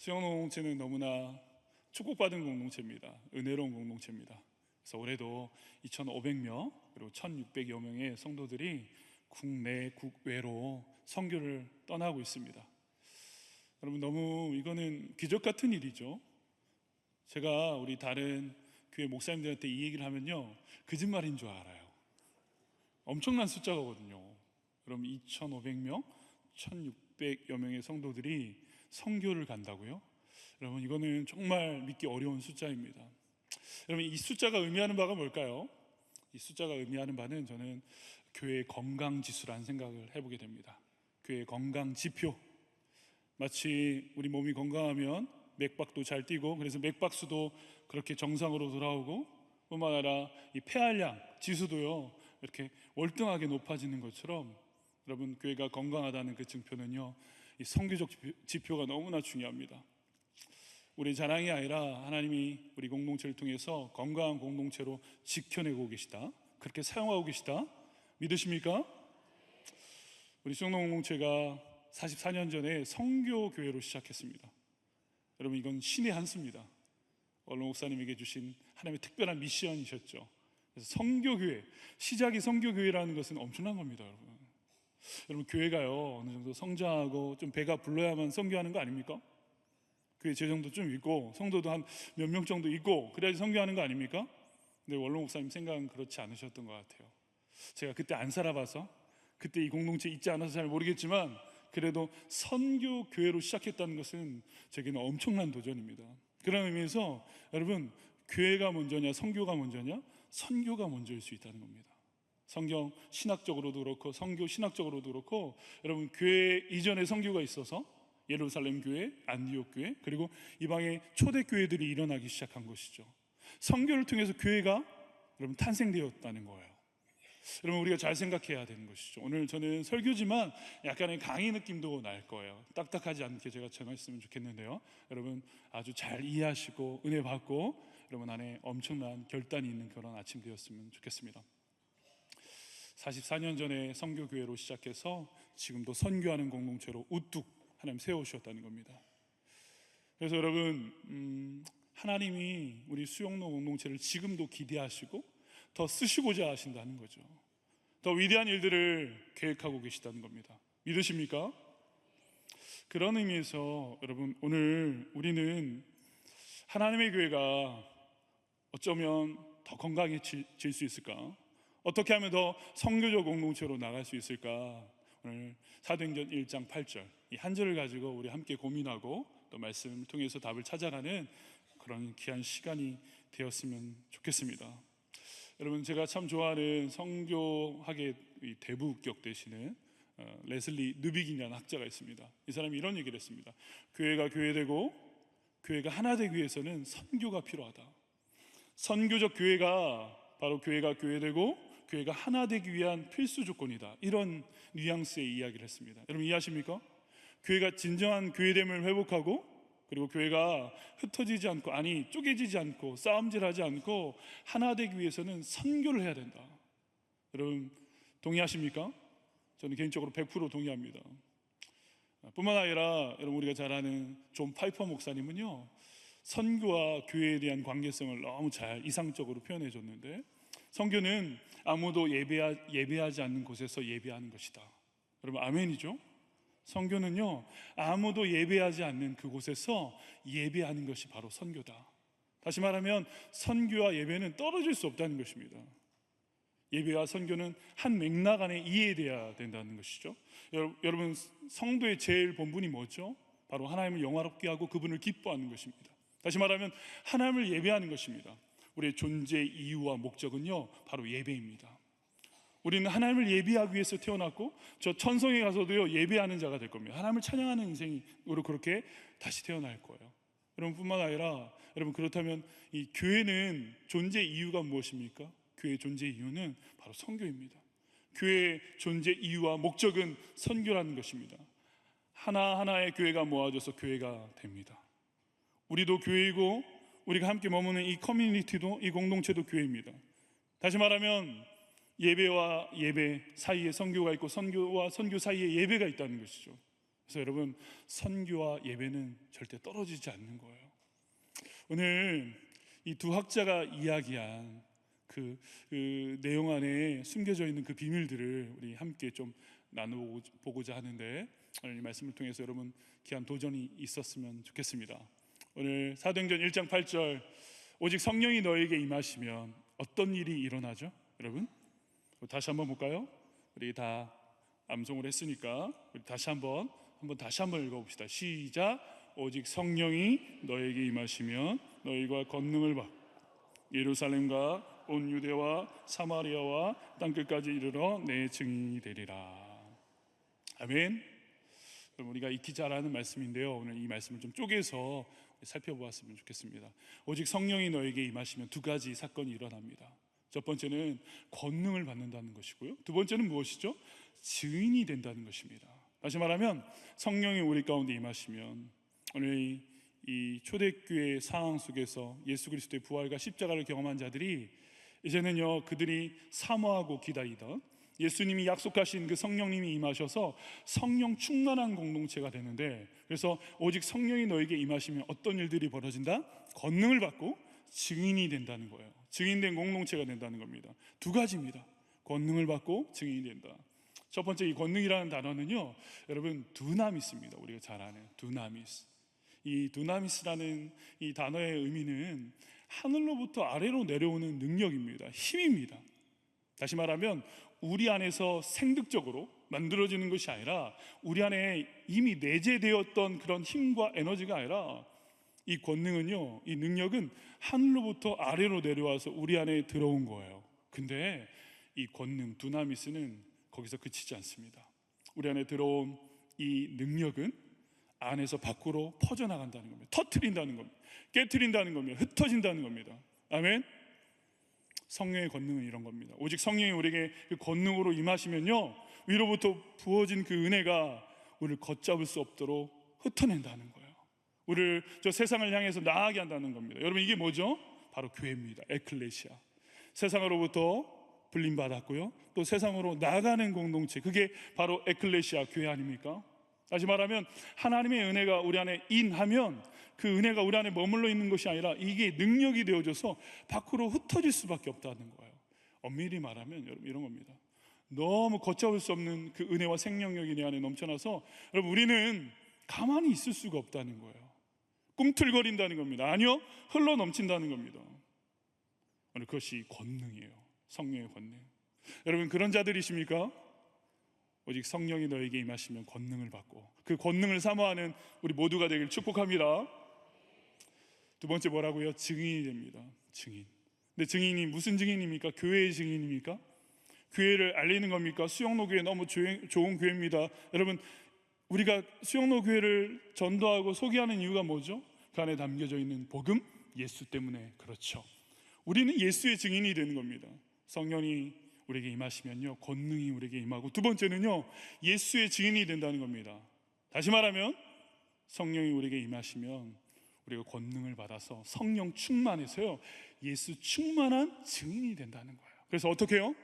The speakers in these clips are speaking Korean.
수영농 공동체는 너무나 축복받은 공동체입니다. 은혜로운 공동체입니다. 그래서 올해도 2,500명 그리고 1,600여 명의 성도들이 국내 국외로 선교를 떠나고 있습니다. 여러분, 너무 이거는 기적 같은 일이죠. 제가 우리 다른 교회 목사님들한테 이 얘기를 하면요, 거짓말인 줄 알아요. 엄청난 숫자거든요. 여러분, 2,500명 1,600여 명의 성도들이 선교를 간다고요? 여러분, 이거는 정말 믿기 어려운 숫자입니다. 여러분, 이 숫자가 의미하는 바가 뭘까요? 이 숫자가 의미하는 바는 저는 교회의 건강지수라는 생각을 해보게 됩니다. 교회의 건강지표. 마치 우리 몸이 건강하면 맥박도 잘 뛰고, 그래서 맥박수도 그렇게 정상으로 돌아오고, 뿐만 아니라 이 폐활량 지수도요 이렇게 월등하게 높아지는 것처럼, 여러분, 교회가 건강하다는 그 증표는요, 이 선교적 지표가 너무나 중요합니다. 우리 자랑이 아니라 하나님이 우리 공동체를 통해서 건강한 공동체로 지켜내고 계시다, 그렇게 사용하고 계시다, 믿으십니까? 우리 수영농 공동체가 44년 전에 선교교회로 시작했습니다. 여러분, 이건 신의 한 수입니다. 원로 목사님에게 주신 하나님의 특별한 미션이셨죠. 그래서 선교교회, 시작이 선교교회라는 것은 엄청난 겁니다. 여러분, 교회가요 어느 정도 성장하고 좀 배가 불러야만 선교하는 거 아닙니까? 교회 재정도 좀 있고 성도도 한 몇 명 정도 있고 그래야지 선교하는 거 아닙니까? 근데 원로 목사님 생각은 그렇지 않으셨던 것 같아요. 제가 그때 안 살아봐서, 그때 이 공동체 있지 않아서 잘 모르겠지만, 그래도 선교교회로 시작했다는 것은 제게는 엄청난 도전입니다. 그런 의미에서 여러분, 교회가 먼저냐 선교가 먼저냐? 선교가 먼저일 수 있다는 겁니다. 성경 신학적으로도 그렇고 선교 신학적으로도 그렇고, 여러분, 교회 이전에 선교가 있어서 예루살렘 교회, 안디옥 교회, 그리고 이방의 초대 교회들이 일어나기 시작한 것이죠. 선교를 통해서 교회가 여러분 탄생되었다는 거예요. 여러분, 우리가 잘 생각해야 되는 것이죠. 오늘 저는 설교지만 약간의 강의 느낌도 날 거예요. 딱딱하지 않게 제가 전했으면 좋겠는데요, 여러분 아주 잘 이해하시고 은혜 받고 여러분 안에 엄청난 결단이 있는 그런 아침 되었으면 좋겠습니다. 44년 전에 선교교회로 시작해서 지금도 선교하는 공동체로 우뚝 하나님 세워주셨다는 겁니다. 그래서 여러분, 하나님이 우리 수영로 공동체를 지금도 기대하시고 더 쓰시고자 하신다는 거죠. 더 위대한 일들을 계획하고 계시다는 겁니다. 믿으십니까? 그런 의미에서 여러분, 오늘 우리는 하나님의 교회가 어쩌면 더 건강해질 수 있을까? 어떻게 하면 더 선교적 공동체로 나갈 수 있을까? 오늘 사도행전 1장 8절 이 한 절을 가지고 우리 함께 고민하고 또 말씀을 통해서 답을 찾아가는 그런 귀한 시간이 되었으면 좋겠습니다. 여러분, 제가 참 좋아하는 선교학의 대부격 되시는 레슬리 느빅이라는 학자가 있습니다. 이 사람이 이런 얘기를 했습니다. 교회가 교회되고 교회가 하나 되기 위해서는 선교가 필요하다. 선교적 교회가 바로 교회가 교회되고 교회가 하나 되기 위한 필수 조건이다. 이런 뉘앙스의 이야기를 했습니다. 여러분, 이해하십니까? 교회가 진정한 교회됨을 회복하고, 그리고 교회가 흩어지지 않고, 아니 쪼개지지 않고 싸움질하지 않고 하나 되기 위해서는 선교를 해야 된다. 여러분, 동의하십니까? 저는 개인적으로 100% 동의합니다. 뿐만 아니라 여러분, 우리가 잘 아는 존 파이퍼 목사님은요, 선교와 교회에 대한 관계성을 너무 잘 이상적으로 표현해 줬는데, 선교는 아무도 예배하지 않는 곳에서 예배하는 것이다. 여러분, 아멘이죠? 선교는요, 아무도 예배하지 않는 그곳에서 예배하는 것이 바로 선교다. 다시 말하면 선교와 예배는 떨어질 수 없다는 것입니다. 예배와 선교는 한 맥락 안에 이해돼야 된다는 것이죠. 여러분, 성도의 제일 본분이 뭐죠? 바로 하나님을 영화롭게 하고 그분을 기뻐하는 것입니다. 다시 말하면 하나님을 예배하는 것입니다. 우리의 존재 이유와 목적은요, 바로 예배입니다. 우리는 하나님을 예배하기 위해서 태어났고, 저 천성에 가서도요 예배하는 자가 될 겁니다. 하나님을 찬양하는 인생으로 그렇게 다시 태어날 거예요. 여러분, 뿐만 아니라 여러분, 그렇다면 이 교회는 존재 이유가 무엇입니까? 교회의 존재 이유는 바로 선교입니다. 교회의 존재 이유와 목적은 선교라는 것입니다. 하나하나의 교회가 모아져서 교회가 됩니다. 우리도 교회이고 우리가 함께 머무는 이 커뮤니티도, 이 공동체도 교회입니다. 다시 말하면 예배와 예배 사이에 선교가 있고 선교와 선교 사이에 예배가 있다는 것이죠. 그래서 여러분, 선교와 예배는 절대 떨어지지 않는 거예요. 오늘 이 두 학자가 이야기한 그 내용 안에 숨겨져 있는 그 비밀들을 우리 함께 좀 나눠보고자 하는데, 오늘 이 말씀을 통해서 여러분 귀한 도전이 있었으면 좋겠습니다. 오늘 사도행전 1장 8절, 오직 성령이 너에게 임하시면 어떤 일이 일어나죠? 여러분 다시 한번 볼까요? 우리 다 암송을 했으니까 우리 다시 한번 읽어봅시다. 시작. 오직 성령이 너에게 임하시면 너희가 권능을 받고 예루살렘과 온 유대와 사마리아와 땅끝까지 이르러 내 증인이 되리라. 아멘. 그럼 우리가 익히 잘 아는 말씀인데요, 오늘 이 말씀을 좀 쪼개서 살펴보았으면 좋겠습니다. 오직 성령이 너에게 임하시면 두 가지 사건이 일어납니다. 첫 번째는 권능을 받는다는 것이고요, 두 번째는 무엇이죠? 증인이 된다는 것입니다. 다시 말하면 성령이 우리 가운데 임하시면, 오늘 이 초대교회 상황 속에서 예수 그리스도의 부활과 십자가를 경험한 자들이 이제는요, 그들이 사모하고 기다리던 예수님이 약속하신 그 성령님이 임하셔서 성령 충만한 공동체가 되는데, 그래서 오직 성령이 너에게 임하시면 어떤 일들이 벌어진다? 권능을 받고 증인이 된다는 거예요. 증인된 공동체가 된다는 겁니다. 두 가지입니다. 권능을 받고 증인이 된다. 첫 번째, 이 권능이라는 단어는요, 여러분 두나미스입니다. 우리가 잘 아는 두나미스. 이 두나미스라는 이 단어의 의미는 하늘로부터 아래로 내려오는 능력입니다. 힘입니다. 다시 말하면 우리 안에서 생득적으로 만들어지는 것이 아니라, 우리 안에 이미 내재되었던 그런 힘과 에너지가 아니라, 이 권능은요, 이 능력은 하늘로부터 아래로 내려와서 우리 안에 들어온 거예요. 근데 이 권능 두나미스는 거기서 그치지 않습니다. 우리 안에 들어온 이 능력은 안에서 밖으로 퍼져나간다는 겁니다. 터트린다는 겁니다. 깨트린다는 겁니다. 흩어진다는 겁니다. 아멘. 성령의 권능은 이런 겁니다. 오직 성령이 우리에게 그 권능으로 임하시면요, 위로부터 부어진 그 은혜가 우리를 걷잡을 수 없도록 흩어낸다는 거예요. 우리를 저 세상을 향해서 나아가게 한다는 겁니다. 여러분, 이게 뭐죠? 바로 교회입니다. 에클레시아. 세상으로부터 불림받았고요, 또 세상으로 나가는 공동체, 그게 바로 에클레시아 교회 아닙니까? 다시 말하면 하나님의 은혜가 우리 안에 인하면 그 은혜가 우리 안에 머물러 있는 것이 아니라 이게 능력이 되어져서 밖으로 흩어질 수밖에 없다는 거예요. 엄밀히 말하면 여러분 이런 겁니다. 너무 걷잡을 수 없는 그 은혜와 생명력이 내 안에 넘쳐나서 여러분 우리는 가만히 있을 수가 없다는 거예요. 꿈틀거린다는 겁니다. 아니요, 흘러 넘친다는 겁니다. 그것이 권능이에요. 성령의 권능. 여러분 그런 자들이십니까? 오직 성령이 너에게 임하시면 권능을 받고 그 권능을 사모하는 우리 모두가 되길 축복합니다. 두 번째 뭐라고요? 증인이 됩니다. 증인. 근데 증인이 무슨 증인입니까? 교회의 증인입니까? 교회를 알리는 겁니까? 수영로 교회 너무 좋은 교회입니다. 여러분, 우리가 수영로 교회를 전도하고 소개하는 이유가 뭐죠? 그 안에 담겨져 있는 복음, 예수 때문에. 그렇죠. 우리는 예수의 증인이 되는 겁니다. 성령이 우리에게 임하시면요, 권능이 우리에게 임하고, 두 번째는요, 예수의 증인이 된다는 겁니다. 다시 말하면 성령이 우리에게 임하시면 우리가 권능을 받아서 성령 충만해서요, 예수 충만한 증인이 된다는 거예요. 그래서 어떻게 해요?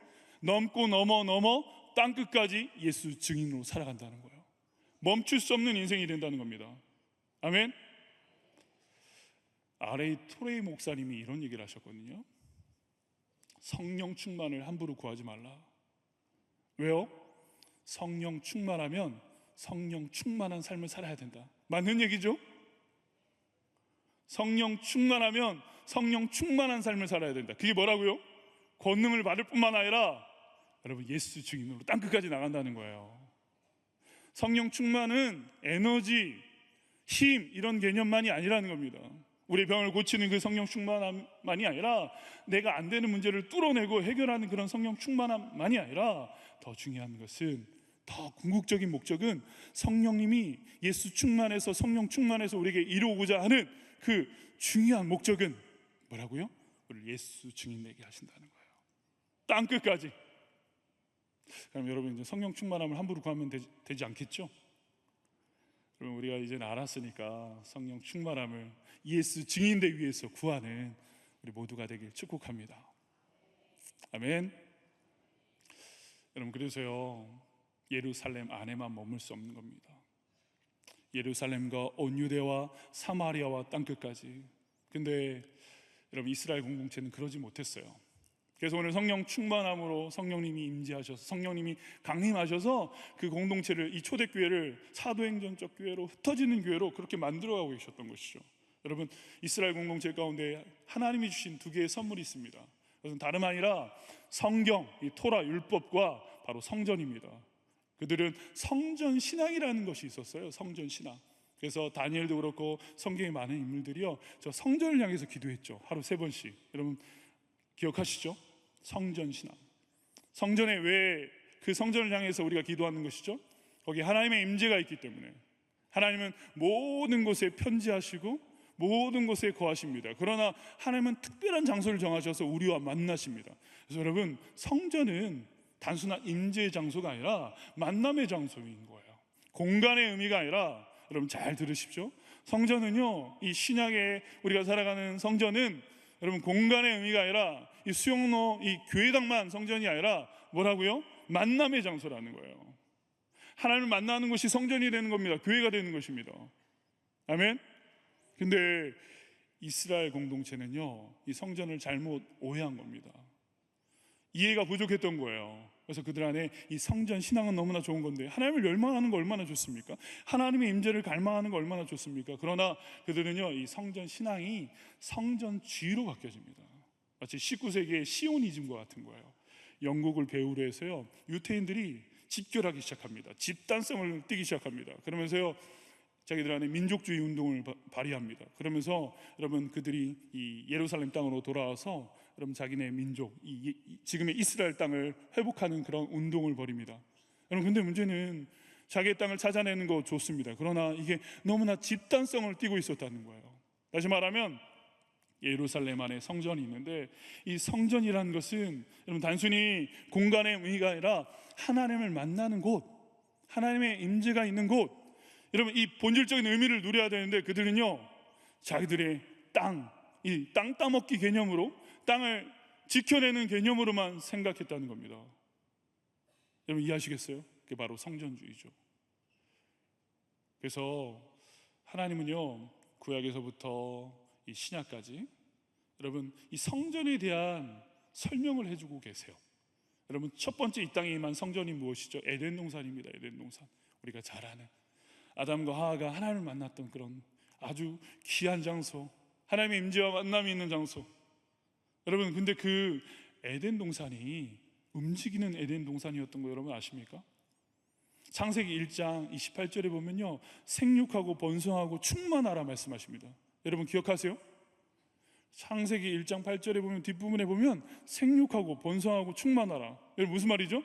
넘고 넘어 땅끝까지 예수 증인으로 살아간다는 거예요. 멈출 수 없는 인생이 된다는 겁니다. 아멘. R.A. 토레이 목사님이 이런 얘기를 하셨거든요. 성령 충만을 함부로 구하지 말라. 왜요? 성령 충만하면 성령 충만한 삶을 살아야 된다. 맞는 얘기죠? 성령 충만하면 성령 충만한 삶을 살아야 된다. 그게 뭐라고요? 권능을 받을 뿐만 아니라 여러분 예수 증인으로 땅끝까지 나간다는 거예요. 성령 충만은 에너지, 힘 이런 개념만이 아니라는 겁니다. 우리 병을 고치는 그 성령 충만함만이 아니라 내가 안 되는 문제를 뚫어내고 해결하는 그런 성령 충만함만이 아니라 더 중요한 것은, 더 궁극적인 목적은 성령님이 예수 충만해서 성령 충만해서 우리에게 이루고자 하는 그 중요한 목적은 뭐라고요? 우리를 예수 증인 되게 하신다는 거예요. 땅끝까지. 그럼 여러분 이제 성령 충만함을 함부로 구하면 되지 않겠죠? 그럼 우리가 이제 알았으니까 성령 충만함을 예수 증인되기 위해서 구하는 우리 모두가 되길 축복합니다. 아멘. 여러분 그래서요, 예루살렘 안에만 머물 수 없는 겁니다. 예루살렘과 온 유대와 사마리아와 땅끝까지. 근데 여러분, 이스라엘 공동체는 그러지 못했어요. 그래서 오늘 성령 충만함으로 성령님이 임재하셔서, 성령님이 강림하셔서 그 공동체를, 이 초대교회를 사도행전적 교회로, 흩어지는 교회로 그렇게 만들어가고 계셨던 것이죠. 여러분, 이스라엘 공동체 가운데 하나님이 주신 두 개의 선물이 있습니다. 그것은 다름 아니라 성경, 이 토라 율법과 바로 성전입니다. 그들은 성전 신앙이라는 것이 있었어요. 성전 신앙. 그래서 다니엘도 그렇고 성경에 많은 인물들이요, 저 성전을 향해서 기도했죠. 하루 3번씩. 여러분 기억하시죠? 성전 신앙. 성전에 왜 그 성전을 향해서 우리가 기도하는 것이죠? 거기 하나님의 임재가 있기 때문에. 하나님은 모든 곳에 편지하시고 모든 곳에 거하십니다. 그러나 하나님은 특별한 장소를 정하셔서 우리와 만나십니다. 그래서 여러분, 성전은 단순한 임재의 장소가 아니라 만남의 장소인 거예요. 공간의 의미가 아니라, 여러분 잘 들으십시오. 성전은요, 이 신약에 우리가 살아가는 성전은 여러분 공간의 의미가 아니라, 이 수용로, 이 교회당만 성전이 아니라 뭐라고요? 만남의 장소라는 거예요. 하나님을 만나는 것이 성전이 되는 겁니다. 교회가 되는 것입니다. 아멘. 근데 이스라엘 공동체는요, 이 성전을 잘못 오해한 겁니다. 이해가 부족했던 거예요. 그래서 그들 안에 이 성전 신앙은 너무나 좋은 건데, 하나님을 열망하는 거 얼마나 좋습니까? 하나님의 임재를 갈망하는 거 얼마나 좋습니까? 그러나 그들은요, 이 성전 신앙이 성전주의로 바뀌어집니다. 마치 19세기의 시오니즘과 같은 거예요. 영국을 배후로 해서요, 유태인들이 집결하기 시작합니다. 집단성을 띠기 시작합니다. 그러면서요, 자기들 안에 민족주의 운동을 발휘합니다. 그러면서 여러분, 그들이 이 예루살렘 땅으로 돌아와서 여러분 자기네 민족, 지금의 이스라엘 땅을 회복하는 그런 운동을 벌입니다. 여러분, 근데 문제는 자기의 땅을 찾아내는 거 좋습니다. 그러나 이게 너무나 집단성을 띠고 있었다는 거예요. 다시 말하면 예루살렘 안에 성전이 있는데, 이 성전이라는 것은 여러분 단순히 공간의 의미가 아니라 하나님을 만나는 곳, 하나님의 임재가 있는 곳, 여러분 이 본질적인 의미를 누려야 되는데, 그들은요 자기들의 땅, 이 땅 따먹기 개념으로, 땅을 지켜내는 개념으로만 생각했다는 겁니다. 여러분 이해하시겠어요? 그게 바로 성전주의죠. 그래서 하나님은요, 구약에서부터 이 신약까지 여러분 이 성전에 대한 설명을 해주고 계세요. 여러분, 첫 번째 이 땅에 임한 성전이 무엇이죠? 에덴 동산입니다. 에덴 동산. 우리가 잘 아는 아담과 하와가 하나님을 만났던 그런 아주 귀한 장소, 하나님의 임재와 만남이 있는 장소. 여러분, 근데 그 에덴 동산이 움직이는 에덴 동산이었던 거 여러분 아십니까? 창세기 1장 28절에 보면요, 생육하고 번성하고 충만하라 말씀하십니다. 여러분 기억하세요? 창세기 1장 8절에 보면, 뒷부분에 보면 생육하고 번성하고 충만하라. 여러분 무슨 말이죠?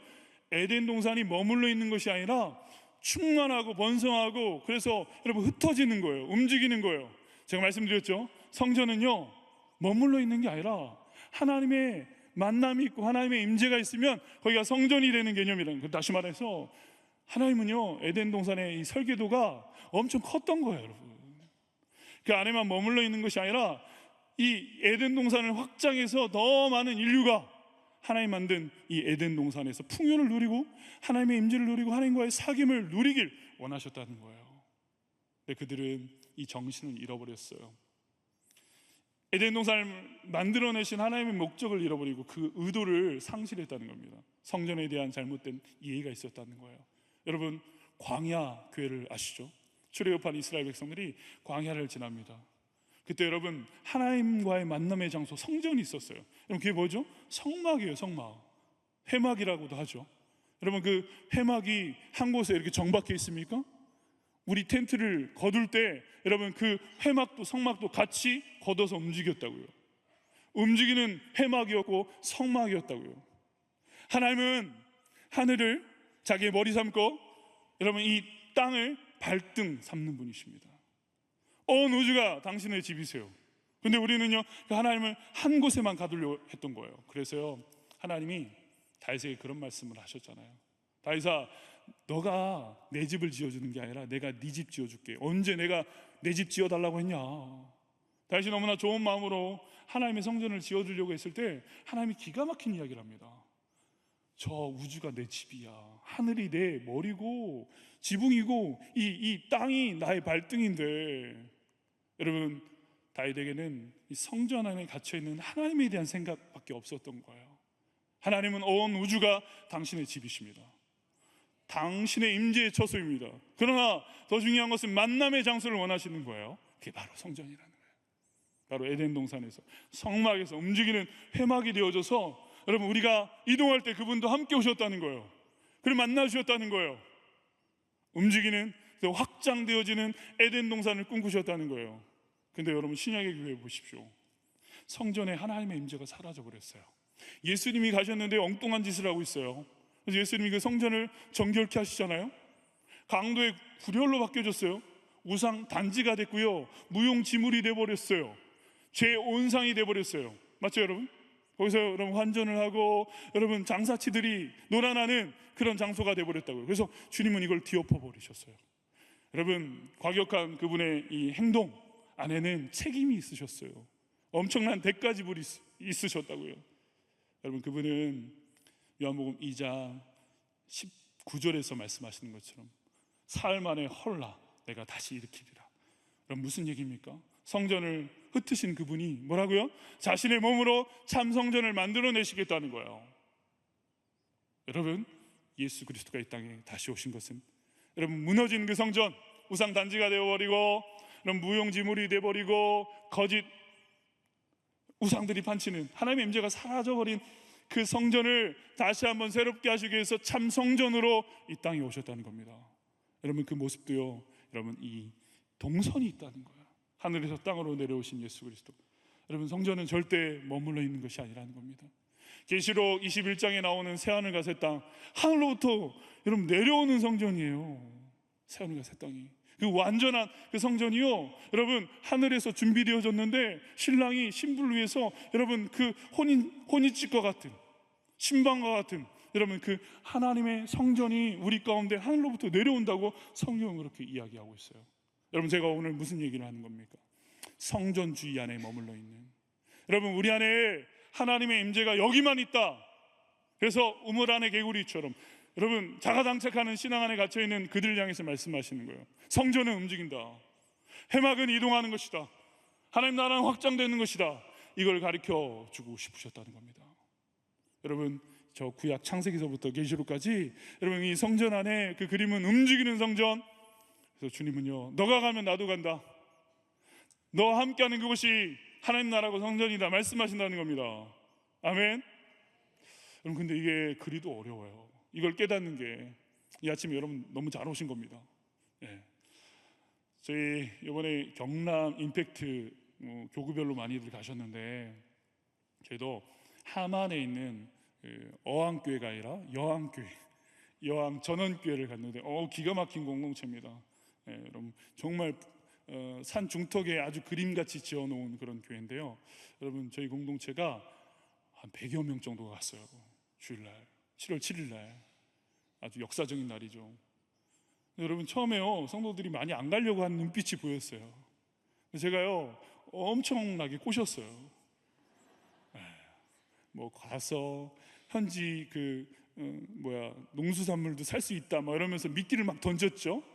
에덴 동산이 머물러 있는 것이 아니라 충만하고 번성하고, 그래서 여러분 흩어지는 거예요. 움직이는 거예요. 제가 말씀드렸죠? 성전은요 머물러 있는 게 아니라 하나님의 만남이 있고 하나님의 임재가 있으면 거기가 성전이 되는 개념이라는 거예요. 다시 말해서 하나님은요 에덴 동산의 이 설계도가 엄청 컸던 거예요. 여러분 그 안에만 머물러 있는 것이 아니라 이 에덴 동산을 확장해서 더 많은 인류가 하나님 만든 이 에덴 동산에서 풍요를 누리고 하나님의 임재를 누리고 하나님과의 사귐을 누리길 원하셨다는 거예요. 근데 그들은 이 정신을 잃어버렸어요. 에덴 동산을 만들어내신 하나님의 목적을 잃어버리고 그 의도를 상실했다는 겁니다. 성전에 대한 잘못된 이해가 있었다는 거예요. 여러분 광야 교회를 아시죠? 출애굽한 이스라엘 백성들이 광야를 지납니다. 그때 여러분 하나님과의 만남의 장소 성전이 있었어요. 여러분 그게 뭐죠? 성막이에요. 성막, 회막이라고도 하죠. 여러분 그 회막이 한 곳에 이렇게 정박해 있습니까? 우리 텐트를 거둘 때 여러분 그 회막도 성막도 같이 걷어서 움직였다고요. 움직이는 회막이었고 성막이었다고요. 하나님은 하늘을 자기의 머리 삼고 여러분 이 땅을 발등 삼는 분이십니다. 온 우주가 당신의 집이세요. 근데 우리는요 그 하나님을 한 곳에만 가두려고 했던 거예요. 그래서요 하나님이 다윗에게 그런 말씀을 하셨잖아요. 다윗아, 너가 내 집을 지어주는 게 아니라 내가 네 집 지어줄게. 언제 내가 내 집 지어달라고 했냐. 다윗이 너무나 좋은 마음으로 하나님의 성전을 지어주려고 했을 때 하나님이 기가 막힌 이야기를 합니다. 저 우주가 내 집이야. 하늘이 내 머리고 지붕이고 이 땅이 나의 발등인데, 여러분 다윗에게는 이 성전 안에 갇혀있는 하나님에 대한 생각밖에 없었던 거예요. 하나님은 온 우주가 당신의 집이십니다. 당신의 임재의 처소입니다. 그러나 더 중요한 것은 만남의 장소를 원하시는 거예요. 그게 바로 성전이라는 거예요. 바로 에덴 동산에서 성막에서 움직이는 회막이 되어져서, 여러분 우리가 이동할 때 그분도 함께 오셨다는 거예요. 그리고 만나 주셨다는 거예요. 움직이는, 확장되어지는 에덴 동산을 꿈꾸셨다는 거예요. 근데 여러분 신약의 교회 보십시오. 성전에 하나님의 임재가 사라져 버렸어요. 예수님이 가셨는데 엉뚱한 짓을 하고 있어요. 그래서 예수님이 그 성전을 정결케 하시잖아요. 강도의 구렬로 바뀌어졌어요. 우상 단지가 됐고요, 무용지물이 돼버렸어요. 죄 온상이 돼버렸어요. 맞죠 여러분? 거기서 여러분 환전을 하고 여러분 장사치들이 놀아나는 그런 장소가 돼버렸다고요. 그래서 주님은 이걸 뒤엎어 버리셨어요. 여러분 과격한 그분의 이 행동 안에는 책임이 있으셨어요. 엄청난 대가 지불이 있으셨다고요. 여러분 그분은 요한복음 2장 19절에서 말씀하시는 것처럼 사흘 만에 헐라 내가 다시 일으키리라. 그럼 무슨 얘기입니까? 성전을 흩으신 그분이 뭐라고요? 자신의 몸으로 참 성전을 만들어내시겠다는 거예요. 여러분 예수 그리스도가 이 땅에 다시 오신 것은, 여러분 무너진 그 성전, 우상 단지가 되어버리고 무용지물이 되어버리고 거짓 우상들이 판치는 하나님의 임재가 사라져버린 그 성전을 다시 한번 새롭게 하시기 위해서 참 성전으로 이 땅에 오셨다는 겁니다. 여러분 그 모습도요, 여러분 이 동선이 있다는 거예요. 하늘에서 땅으로 내려오신 예수 그리스도. 여러분 성전은 절대 머물러 있는 것이 아니라는 겁니다. 계시록 21장에 나오는 새하늘과 새 땅, 하늘로부터 여러분 내려오는 성전이에요. 새하늘과 새 땅이, 그 완전한 그 성전이요, 여러분 하늘에서 준비되어졌는데 신랑이 신부를 위해서 여러분 그 혼인집과 같은, 신방과 같은 여러분 그 하나님의 성전이 우리 가운데 하늘로부터 내려온다고 성경은 그렇게 이야기하고 있어요. 여러분 제가 오늘 무슨 얘기를 하는 겁니까? 성전주의 안에 머물러 있는, 여러분 우리 안에 하나님의 임재가 여기만 있다. 그래서 우물 안에 개구리처럼 여러분 자가당착하는 신앙 안에 갇혀있는 그들을 향해서 말씀하시는 거예요. 성전은 움직인다. 회막은 이동하는 것이다. 하나님 나라는 확장되는 것이다. 이걸 가르쳐 주고 싶으셨다는 겁니다. 여러분 저 구약 창세기서부터 계시록까지 여러분 이 성전 안에 그 그림은 움직이는 성전. 그래서 주님은요, 너가 가면 나도 간다. 너와 함께하는 그곳이 하나님 나라고 성전이다 말씀하신다는 겁니다. 아멘. 여러분 근데 이게 그리도 어려워요. 이걸 깨닫는 게 이 아침에 여러분 너무 잘 오신 겁니다. 저희 이번에 경남 임팩트 교구별로 많이들 가셨는데, 저희도 함안에 있는 어항교회가 아니라 여항교회, 여항 전원교회를 갔는데 기가 막힌 공동체입니다. 여러분 정말 산 중턱에 아주 그림같이 지어놓은 그런 교회인데요. 여러분 저희 공동체가 한 100여 명 정도가 갔어요. 주일날 7월 7일날 아주 역사적인 날이죠. 여러분 처음에요 성도들이 많이 안 가려고 하는 눈빛이 보였어요. 제가요 엄청나게 꼬셨어요. 뭐 가서 현지 농수산물도 살 수 있다 막 이러면서 미끼를 막 던졌죠.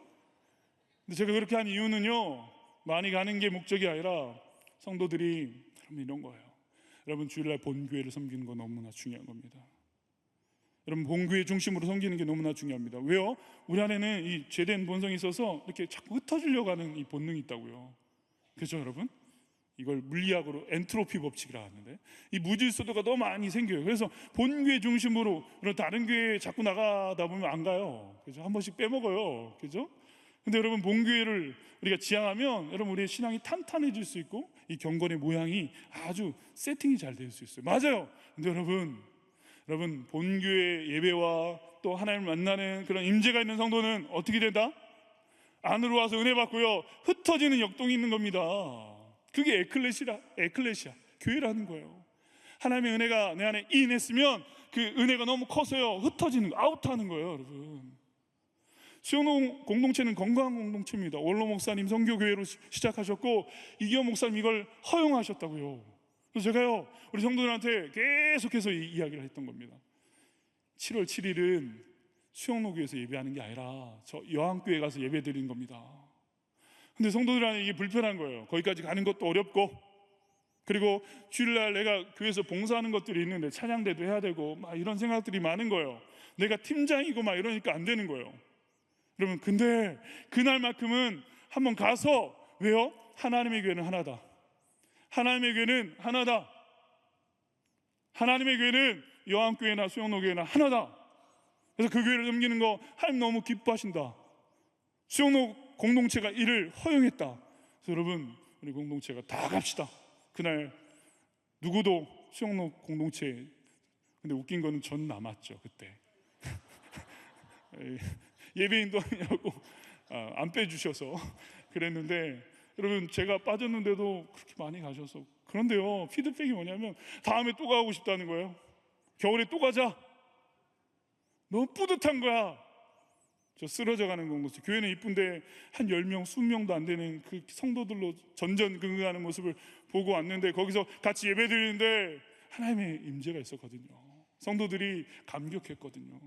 근데 제가 그렇게 한 이유는요, 많이 가는 게 목적이 아니라 성도들이 이런 거예요. 여러분 주일날 본교회를 섬기는 거 너무나 중요한 겁니다. 여러분 본교회 중심으로 섬기는 게 너무나 중요합니다. 왜요? 우리 안에는 이 죄된 본성이 있어서 이렇게 자꾸 흩어지려고 하는 이 본능이 있다고요. 그렇죠 여러분? 이걸 물리학으로 엔트로피 법칙이라 하는데, 이 무질서도가 너무 많이 생겨요. 그래서 본교회 중심으로 이런 다른 교회에 자꾸 나가다 보면 안 가요. 그죠? 한 번씩 빼먹어요. 그죠? 근데 여러분 본교회를 우리가 지향하면 여러분 우리의 신앙이 탄탄해질 수 있고 이 경건의 모양이 아주 세팅이 잘 될 수 있어요. 맞아요. 근데 여러분 본교회 예배와 또 하나님을 만나는 그런 임재가 있는 성도는 어떻게 된다? 안으로 와서 은혜 받고요, 흩어지는 역동이 있는 겁니다. 그게 에클레시아 교회라는 거예요. 하나님의 은혜가 내 안에 인했으면 그 은혜가 너무 커서요 흩어지는, 아웃하는 거예요. 여러분 수영농 공동체는 건강한 공동체입니다. 원로 목사님 선교교회로 시작하셨고 이기현 목사님 이걸 허용하셨다고요. 그래서 제가요 우리 성도들한테 계속해서 이 이야기를 했던 겁니다. 7월 7일은 수영로교에서 예배하는 게 아니라 저 여한교회 가서 예배 드리는 겁니다. 근데 성도들한테 이게 불편한 거예요. 거기까지 가는 것도 어렵고, 그리고 주일날 내가 교회에서 봉사하는 것들이 있는데 찬양대도 해야 되고 막 이런 생각들이 많은 거예요. 내가 팀장이고 막 이러니까 안 되는 거예요. 여러분, 근데 그날만큼은 한번 가서, 왜요? 하나님의 교회는 하나다. 하나님의 교회는 하나다. 하나님의 교회는 여한교회나 수영로교회나 하나다. 그래서 그 교회를 섬기는 거 하나님 너무 기뻐하신다. 수영로 공동체가 이를 허용했다. 그래서 여러분, 우리 공동체가 다 갑시다. 그날 누구도 수영로 공동체, 근데 웃긴 거는 전 남았죠 그때. 예배인도 아니라고 안 빼주셔서 그랬는데, 여러분 제가 빠졌는데도 그렇게 많이 가셔서. 그런데요, 피드백이 뭐냐면 다음에 또 가고 싶다는 거예요. 겨울에 또 가자. 너무 뿌듯한 거야. 저 쓰러져가는 공동체, 교회는 이쁜데 한 10명, 20명도 안 되는 그 성도들로 전전긍긍하는 모습을 보고 왔는데, 거기서 같이 예배 드리는데 하나님의 임재가 있었거든요. 성도들이 감격했거든요.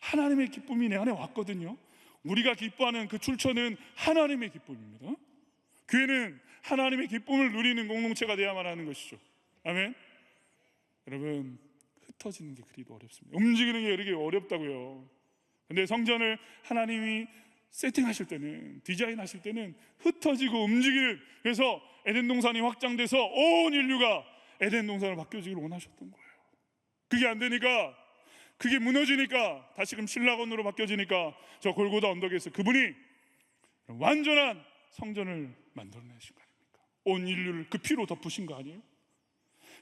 하나님의 기쁨이 내 안에 왔거든요. 우리가 기뻐하는 그 출처는 하나님의 기쁨입니다. 교회는 하나님의 기쁨을 누리는 공동체가 되어야만 하는 것이죠. 아멘. 여러분, 흩어지는 게 그리도 어렵습니다. 움직이는 게 이렇게 어렵다고요. 근데 성전을 하나님이 세팅하실 때는, 디자인하실 때는 흩어지고 움직이는, 그래서 에덴 동산이 확장돼서 온 인류가 에덴 동산을 바뀌어지기를 원하셨던 거예요. 그게 안 되니까, 그게 무너지니까, 다시금 신라건으로 바뀌어지니까 저 골고다 언덕에서 그분이 완전한 성전을 만들어내신 거 아닙니까? 온 인류를 그 피로 덮으신 거 아니에요?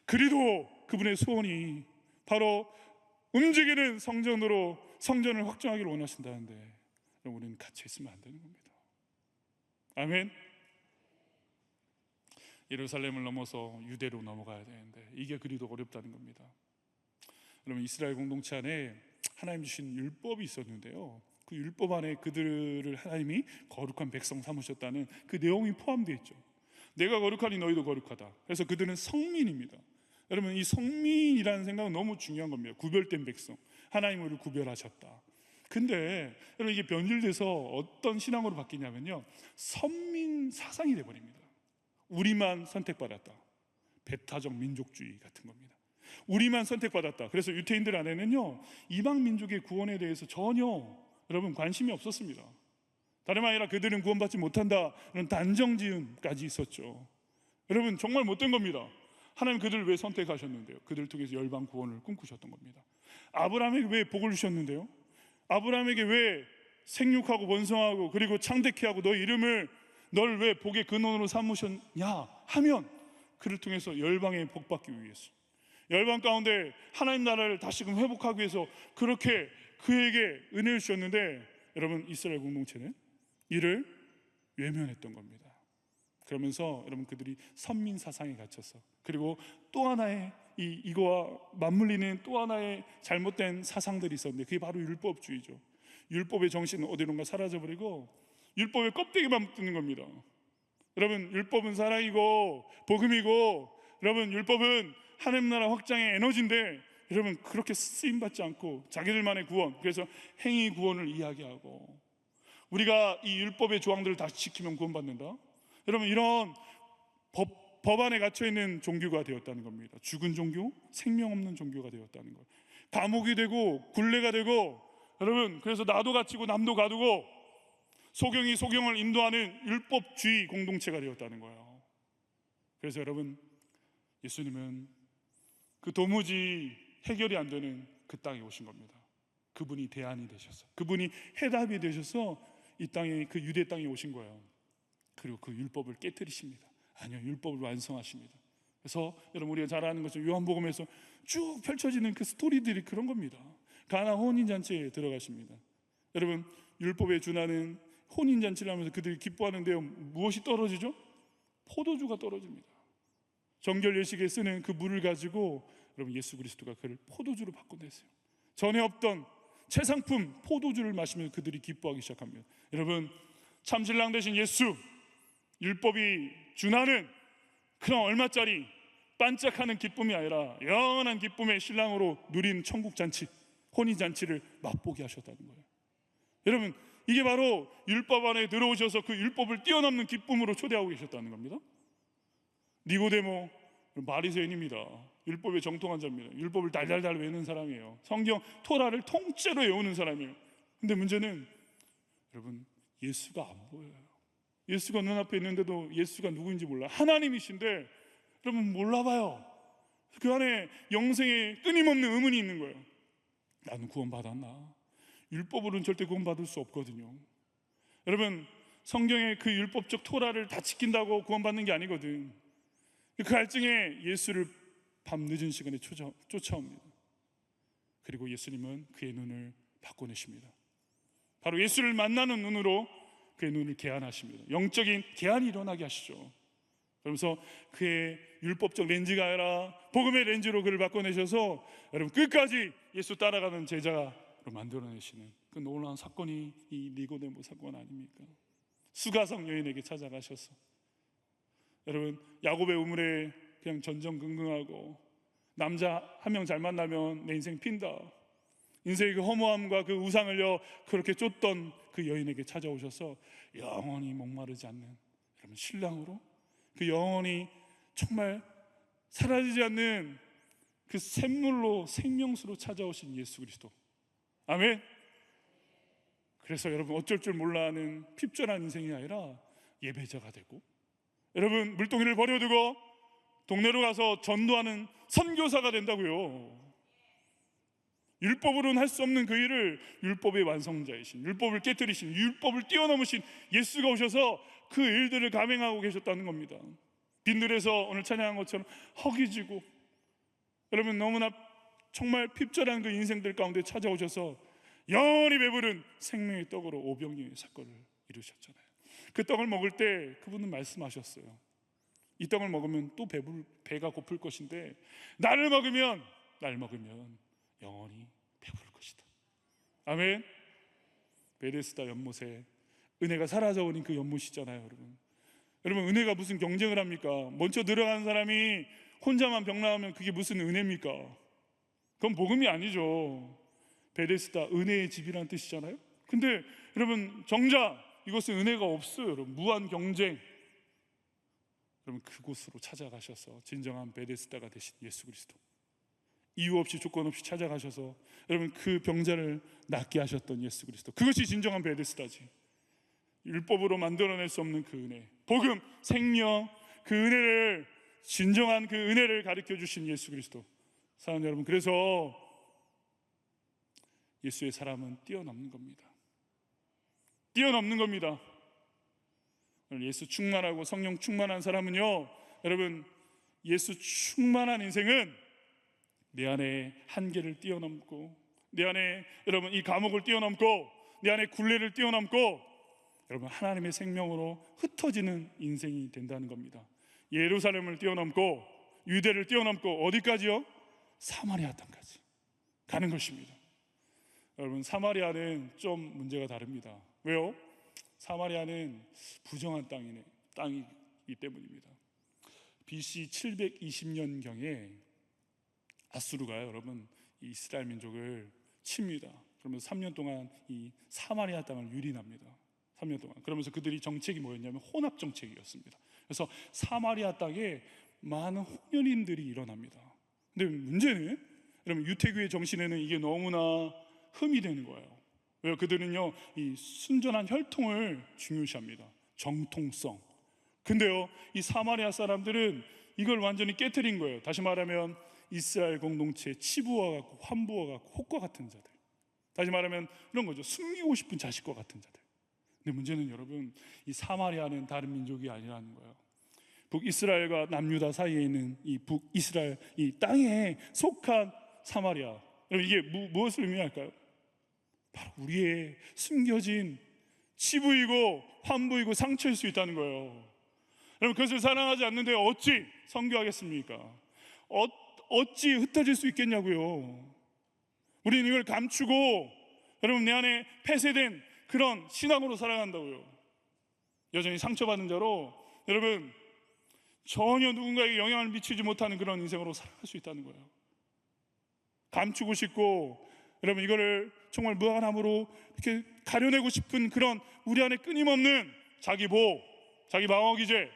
그리도 그분의 소원이 바로 움직이는 성전으로 성전을 확정하기를 원하신다는데, 우리는 갇혀 있으면 안 되는 겁니다. 아멘. 예루살렘을 넘어서 유대로 넘어가야 되는데 이게 그리도 어렵다는 겁니다. 여러분, 이스라엘 공동체 안에 하나님 주신 율법이 있었는데요, 그 율법 안에 그들을 하나님이 거룩한 백성 삼으셨다는 그 내용이 포함되어 있죠. 내가 거룩하니 너희도 거룩하다. 그래서 그들은 성민입니다. 여러분, 이 성민이라는 생각은 너무 중요한 겁니다. 구별된 백성, 하나님을 구별하셨다. 근데 여러분, 이게 변질돼서 어떤 신앙으로 바뀌냐면요, 선민 사상이 돼버립니다. 우리만 선택받았다. 배타적 민족주의 같은 겁니다. 우리만 선택받았다. 그래서 유태인들 안에는요, 이방 민족의 구원에 대해서 전혀 여러분 관심이 없었습니다. 다름 아니라 그들은 구원받지 못한다, 이런 단정지음까지 있었죠. 여러분, 정말 못된 겁니다. 하나님 그들을 왜 선택하셨는데요? 그들을 통해서 열방 구원을 꿈꾸셨던 겁니다. 아브라함에게 왜 복을 주셨는데요? 아브라함에게 왜 생육하고 번성하고 그리고 창대케 하고 너의 이름을, 널 왜 복의 근원으로 삼으셨냐 하면, 그를 통해서 열방에 복받기 위해서, 열방 가운데 하나님 나라를 다시금 회복하기 위해서 그렇게 그에게 은혜를 주셨는데, 여러분, 이스라엘 공동체는 이를 외면했던 겁니다. 그러면서 여러분, 그들이 선민 사상에 갇혀서, 그리고 또 하나의 이거와 맞물리는 또 하나의 잘못된 사상들이 있었는데, 그게 바로 율법주의죠. 율법의 정신은 어디론가 사라져버리고 율법의 껍데기만 붙는 겁니다. 여러분, 율법은 사랑이고 복음이고, 여러분, 율법은 하나님 나라 확장의 에너지인데, 여러분, 그렇게 쓰임받지 않고 자기들만의 구원, 그래서 행위 구원을 이야기하고, 우리가 이 율법의 조항들을 다 지키면 구원받는다, 여러분, 이런 법 안에 갇혀있는 종교가 되었다는 겁니다. 죽은 종교, 생명 없는 종교가 되었다는 거예요. 감옥이 되고 굴레가 되고, 여러분, 그래서 나도 갇히고 남도 가두고 소경이 소경을 인도하는 율법주의 공동체가 되었다는 거예요. 그래서 여러분, 예수님은 그 도무지 해결이 안 되는 그 땅에 오신 겁니다. 그분이 대안이 되셔서, 그분이 해답이 되셔서 이 땅에, 그 유대 땅에 오신 거예요. 그리고 그 율법을 깨뜨리십니다. 아니요, 율법을 완성하십니다. 그래서 여러분, 우리가 잘 아는 것처럼 요한복음에서 쭉 펼쳐지는 그 스토리들이 그런 겁니다. 가나 혼인잔치에 들어가십니다. 여러분, 율법에 준하는 혼인잔치를 하면서 그들이 기뻐하는데요, 무엇이 떨어지죠? 포도주가 떨어집니다. 정결 예식에 쓰는 그 물을 가지고 여러분, 예수 그리스도가 그를 포도주로 바꿔냈어요. 전에 없던 최상품 포도주를 마시면서 그들이 기뻐하기 시작합니다. 여러분, 참신랑 되신 예수, 율법이 준하는 그런 얼마짜리 반짝하는 기쁨이 아니라 영원한 기쁨의 신랑으로 누린 천국 잔치, 혼인잔치를 맛보게 하셨다는 거예요. 여러분, 이게 바로 율법 안에 들어오셔서 그 율법을 뛰어넘는 기쁨으로 초대하고 계셨다는 겁니다. 니고데모 바리새인입니다. 율법에 정통한 자입니다. 율법을 달달달 외우는 사람이에요. 성경 토라를 통째로 외우는 사람이에요. 근데 문제는 여러분, 예수가 안 보여요. 예수가 눈앞에 있는데도 예수가 누구인지 몰라. 하나님이신데 여러분 몰라봐요. 그 안에 영생에 끊임없는 의문이 있는 거예요. 나는 구원받았나? 율법으로는 절대 구원받을 수 없거든요. 여러분, 성경의 그 율법적 토라를 다 지킨다고 구원받는 게 아니거든. 그 갈증에 예수를 밤늦은 시간에 쫓아옵니다. 그리고 예수님은 그의 눈을 바꿔내십니다. 바로 예수를 만나는 눈으로 그의 눈을 개안하십니다. 영적인 개안이 일어나게 하시죠. 그러면서 그의 율법적 렌즈가 아니라 복음의 렌즈로 그를 바꿔내셔서 여러분 끝까지 예수 따라가는 제자로 만들어내시는 그 놀라운 사건이 이 니고데모 사건 아닙니까? 수가성 여인에게 찾아가셔서 여러분, 야곱의 우물에 그냥 전전긍긍하고 남자 한 명 잘 만나면 내 인생 핀다, 인생의 그 허무함과 그 우상을요 그렇게 쫓던 그 여인에게 찾아오셔서 영원히 목마르지 않는 여러분 신랑으로, 그 영원히 정말 사라지지 않는 그 샘물로 생명수로 찾아오신 예수 그리스도. 아멘. 그래서 여러분 어쩔 줄 몰라 하는 핍절한 인생이 아니라 예배자가 되고, 여러분 물동이를 버려두고 동네로 가서 전도하는 선교사가 된다고요. 율법으로는 할 수 없는 그 일을 율법의 완성자이신, 율법을 깨뜨리신, 율법을 뛰어넘으신 예수가 오셔서 그 일들을 감행하고 계셨다는 겁니다. 빈들에서 오늘 찬양한 것처럼 허기지고 여러분 너무나 정말 핍절한 그 인생들 가운데 찾아오셔서 영원히 배부른 생명의 떡으로 오병이어의 사건을 이루셨잖아요. 그 떡을 먹을 때 그분은 말씀하셨어요. 이 떡을 먹으면 또 배가 고플 것인데 나를 먹으면 영원히 배부를 것이다. 아멘. 베데스다 연못에 은혜가 사라져버린 그 연못이잖아요. 여러분 은혜가 무슨 경쟁을 합니까? 먼저 들어간 사람이 혼자만 병나오면 그게 무슨 은혜입니까? 그건 복음이 아니죠. 베데스다 은혜의 집이라는 뜻이잖아요. 근데 여러분 정작 이것은 은혜가 없어요. 여러분 무한 경쟁. 여러분 그곳으로 찾아가셔서 진정한 베데스다가 되신 예수 그리스도, 이유 없이 조건 없이 찾아가셔서 여러분 그 병자를 낫게 하셨던 예수 그리스도, 그것이 진정한 베데스다지. 율법으로 만들어낼 수 없는 그 은혜, 복음, 생명, 그 은혜를, 진정한 그 은혜를 가르쳐 주신 예수 그리스도. 사랑하는 여러분, 그래서 예수의 사람은 뛰어넘는 겁니다. 뛰어넘는 겁니다. 예수 충만하고 성령 충만한 사람은요, 여러분 예수 충만한 인생은 내 안에 한계를 뛰어넘고, 내 안에 여러분 이 감옥을 뛰어넘고, 내 안에 굴레를 뛰어넘고 여러분 하나님의 생명으로 흩어지는 인생이 된다는 겁니다. 예루살렘을 뛰어넘고 유대를 뛰어넘고 어디까지요? 사마리아 땅까지 가는 것입니다. 여러분 사마리아는 좀 문제가 다릅니다. 왜요? 사마리아는 부정한 땅이기 때문입니다. BC 720년경에 아수르가요 여러분 이 이스라엘 민족을 칩니다. 그러면서 3년 동안 이 사마리아 땅을 유린합니다. 3년 동안. 그러면서 그들이 정책이 뭐였냐면 혼합 정책이었습니다. 그래서 사마리아 땅에 많은 혼혈인들이 일어납니다. 근데 문제는 여러분 유태교의 정신에는 이게 너무나 흠이 되는 거예요. 왜요? 그들은요 이 순전한 혈통을 중요시합니다. 정통성. 근데요 이 사마리아 사람들은 이걸 완전히 깨트린 거예요. 다시 말하면 이스라엘 공동체 치부와 같고 환부와 같고 혹과 같은 자들, 다시 말하면 이런 거죠. 숨기고 싶은 자식과 같은 자들. 근데 문제는 여러분 이 사마리아는 다른 민족이 아니라는 거예요. 북이스라엘과 남유다 사이에 있는 이 북이스라엘 이 땅에 속한 사마리아, 여러분 이게 무엇을 의미할까요? 바로 우리의 숨겨진 치부이고 환부이고 상처일 수 있다는 거예요. 여러분 그것을 사랑하지 않는데 어찌 선교하겠습니까? 어찌 흩어질 수 있겠냐고요. 우리는 이걸 감추고 여러분 내 안에 폐쇄된 그런 신앙으로 살아간다고요. 여전히 상처받은 자로 여러분 전혀 누군가에게 영향을 미치지 못하는 그런 인생으로 살아갈 수 있다는 거예요. 감추고 싶고 여러분, 이거를 정말 무한함으로 이렇게 가려내고 싶은 그런 우리 안에 끊임없는 자기 보호, 자기 방어 기제,